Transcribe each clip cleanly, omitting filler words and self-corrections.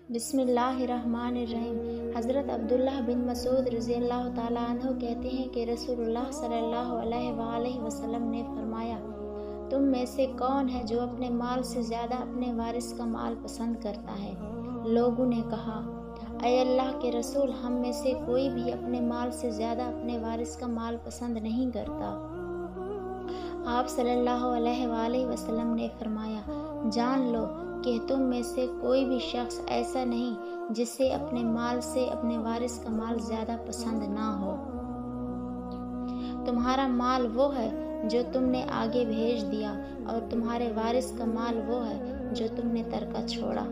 بسم اللہ الرحمن الرحیم۔ حضرت عبداللہ بن مسعود رضی اللہ تعالیٰ عنہ کہتے ہیں کہ رسول اللہ صلی اللہ علیہ وآلہ وسلم نے فرمایا، تم میں سے کون ہے جو اپنے مال سے زیادہ اپنے وارث کا مال پسند کرتا ہے؟ لوگوں نے کہا، اے اللہ کے رسول، ہم میں سے کوئی بھی اپنے مال سے زیادہ اپنے وارث کا مال پسند نہیں کرتا۔ آپ صلی اللہ علیہ وآلہ وسلم نے فرمایا، جان لو کہ تم میں سے کوئی بھی شخص ایسا نہیں جسے اپنے مال سے اپنے وارث کا مال زیادہ پسند نہ ہو۔ تمہارا مال وہ ہے جو تم نے آگے بھیج دیا، اور تمہارے وارث کا مال وہ ہے جو تم نے ترکہ چھوڑا۔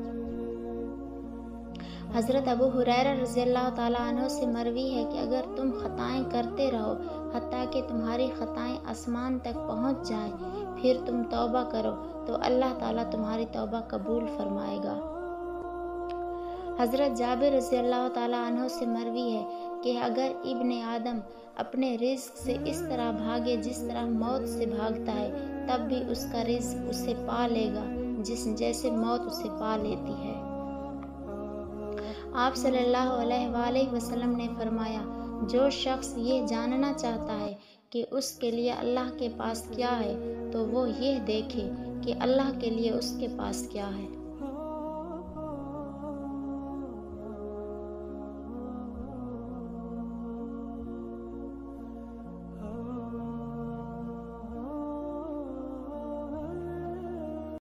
حضرت ابو ہریرہ رضی اللہ تعالیٰ عنہ سے مروی ہے کہ اگر تم خطائیں کرتے رہو حتیٰ کہ تمہاری خطائیں آسمان تک پہنچ جائیں، پھر تم توبہ کرو تو اللہ تعالیٰ تمہاری توبہ قبول فرمائے گا۔ حضرت جابر رضی اللہ تعالیٰ عنہ سے مروی ہے کہ اگر ابن آدم اپنے رزق سے اس طرح بھاگے جس طرح موت سے بھاگتا ہے، تب بھی اس کا رزق اسے پا لے گا جیسے موت اسے پا لیتی ہے۔ آپ صلی اللہ علیہ وآلہ وسلم نے فرمایا، جو شخص یہ جاننا چاہتا ہے کہ اس کے لیے اللہ کے پاس کیا ہے، تو وہ یہ دیکھے کہ اللہ کے لیے اس کے پاس کیا ہے۔